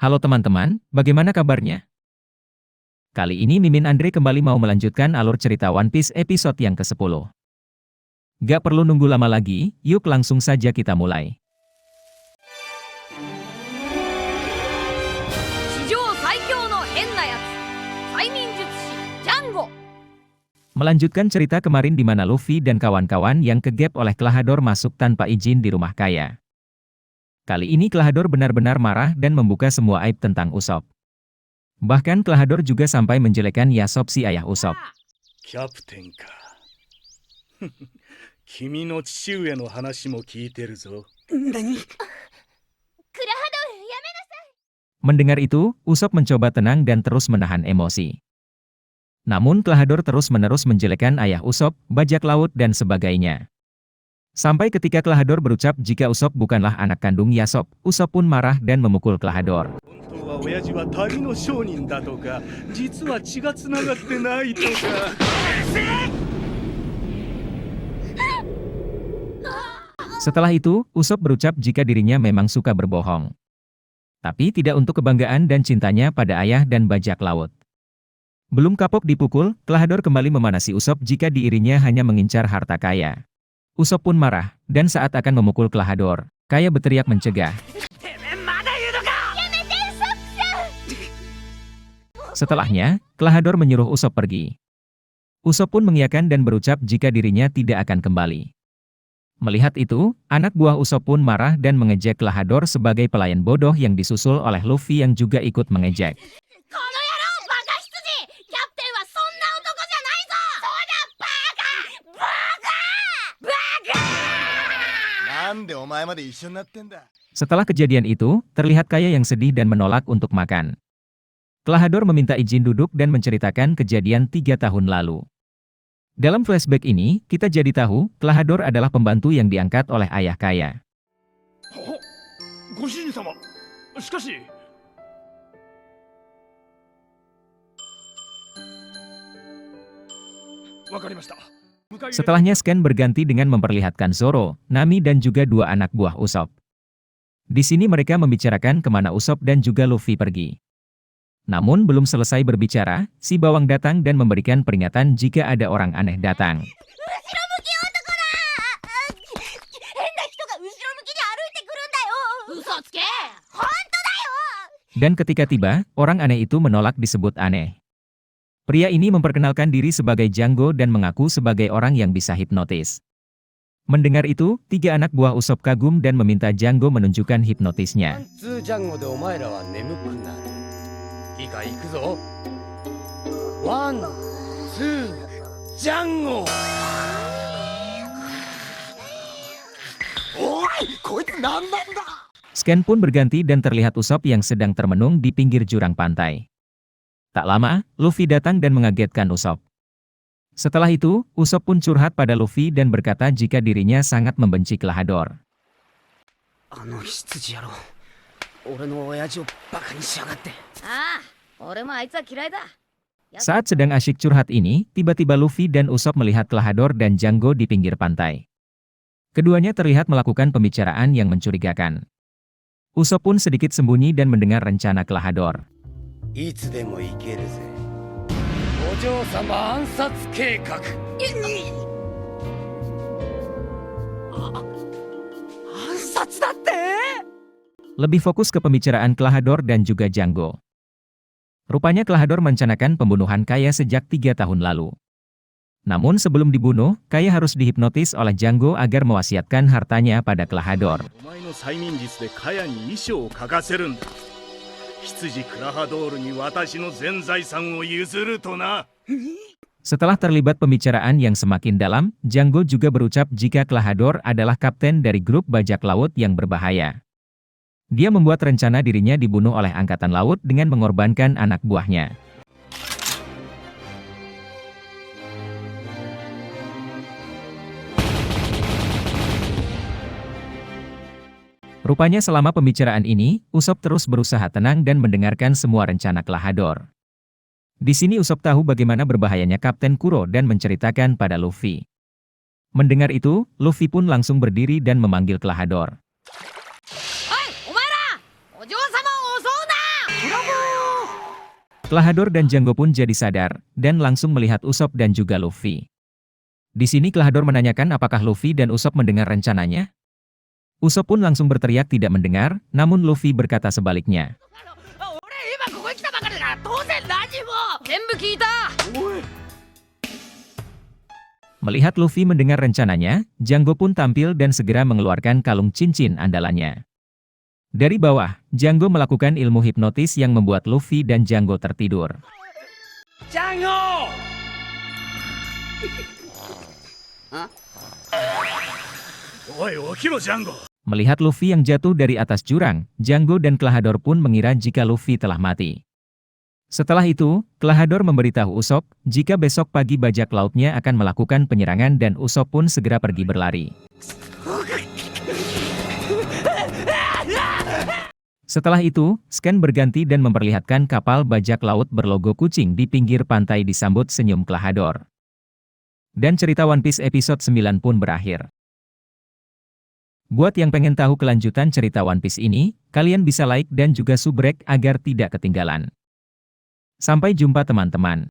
Halo teman-teman, bagaimana kabarnya? Kali ini Mimin Andre kembali mau melanjutkan alur cerita One Piece episode yang ke-10. Gak perlu nunggu lama lagi, yuk langsung saja kita mulai. Melanjutkan cerita kemarin di mana Luffy dan kawan-kawan yang kegap oleh Klahadore masuk tanpa izin di rumah kaya. Kali ini Klahadore benar-benar marah dan membuka semua aib tentang Usopp. Bahkan Klahadore juga sampai menjelekkan Yasop si ayah Usopp. Kapten ka. Kimi no chichiue no hanashi mo kiiteru zo. Nani? Klahadore, yamenasai. Mendengar itu, Usopp mencoba tenang dan terus menahan emosi. Namun Klahadore terus-menerus menjelekkan ayah Usopp, bajak laut dan sebagainya. Sampai ketika Klahadore berucap jika Usopp bukanlah anak kandung Yasop, Usopp pun marah dan memukul Klahadore. Setelah itu, Usopp berucap jika dirinya memang suka berbohong. Tapi tidak untuk kebanggaan dan cintanya pada ayah dan bajak laut. Belum kapok dipukul, Klahadore kembali memanasi Usopp jika dirinya hanya mengincar harta kaya. Usopp pun marah, dan saat akan memukul Klahadore, Kaya berteriak mencegah. Setelahnya, Klahadore menyuruh Usopp pergi. Usopp pun mengiyakan dan berucap jika dirinya tidak akan kembali. Melihat itu, anak buah Usopp pun marah dan mengejek Klahadore sebagai pelayan bodoh yang disusul oleh Luffy yang juga ikut mengejek. Setelah kejadian itu, terlihat Kaya yang sedih dan menolak untuk makan. Klahadore meminta izin duduk dan menceritakan kejadian 3 tahun lalu. Dalam flashback ini, kita jadi tahu, Klahadore adalah pembantu yang diangkat oleh ayah Kaya. Setelahnya Scan berganti dengan memperlihatkan Zoro, Nami dan juga 2 anak buah Usopp. Di sini mereka membicarakan kemana Usopp dan juga Luffy pergi. Namun belum selesai berbicara, si bawang datang dan memberikan peringatan jika ada orang aneh datang. Dan ketika tiba, orang aneh itu menolak disebut aneh. Pria ini memperkenalkan diri sebagai Django dan mengaku sebagai orang yang bisa hipnotis. Mendengar itu, 3 anak buah Usopp kagum dan meminta Django menunjukkan hipnotisnya. Scan pun berganti dan terlihat Usopp yang sedang termenung di pinggir jurang pantai. Tak lama, Luffy datang dan mengagetkan Usopp. Setelah itu, Usopp pun curhat pada Luffy dan berkata jika dirinya sangat membenci Klahadore. Saat sedang asyik curhat ini, tiba-tiba Luffy dan Usopp melihat Klahadore dan Django di pinggir pantai. Keduanya terlihat melakukan pembicaraan yang mencurigakan. Usopp pun sedikit sembunyi dan mendengar rencana Klahadore. Lebih fokus ke pembicaraan Klahadore dan juga Django. Rupanya Klahadore merencanakan pembunuhan Kaya sejak 3 tahun lalu. Namun sebelum dibunuh, Kaya harus dihipnotis oleh Django agar mewasiatkan hartanya pada Klahadore. Setelah terlibat pembicaraan yang semakin dalam, Django juga berucap jika Klahadore adalah kapten dari grup bajak laut yang berbahaya. Dia membuat rencana dirinya dibunuh oleh angkatan laut dengan mengorbankan anak buahnya. Rupanya selama pembicaraan ini, Usopp terus berusaha tenang dan mendengarkan semua rencana Klahadore. Di sini Usopp tahu bagaimana berbahayanya Kapten Kuro dan menceritakan pada Luffy. Mendengar itu, Luffy pun langsung berdiri dan memanggil Klahadore. Klahador dan Jango pun jadi sadar, dan langsung melihat Usopp dan juga Luffy. Di sini Klahador menanyakan apakah Luffy dan Usopp mendengar rencananya? Usopp pun langsung berteriak tidak mendengar, namun Luffy berkata sebaliknya. 俺今ここに来たばかりだから当然何も全部聞いた Melihat Luffy mendengar rencananya, Jango pun tampil dan segera mengeluarkan kalung cincin andalannya. Dari bawah, Jango melakukan ilmu hipnotis yang membuat Luffy dan Jango tertidur. Jango! Oi, okiro Jango! Melihat Luffy yang jatuh dari atas jurang, Jango dan Klahador pun mengira jika Luffy telah mati. Setelah itu, Klahador memberitahu Usopp jika besok pagi bajak lautnya akan melakukan penyerangan dan Usopp pun segera pergi berlari. Setelah itu, Scan berganti dan memperlihatkan kapal bajak laut berlogo kucing di pinggir pantai disambut senyum Klahador. Dan cerita One Piece episode 9 pun berakhir. Buat yang pengen tahu kelanjutan cerita One Piece ini, kalian bisa like dan juga subrek agar tidak ketinggalan. Sampai jumpa teman-teman.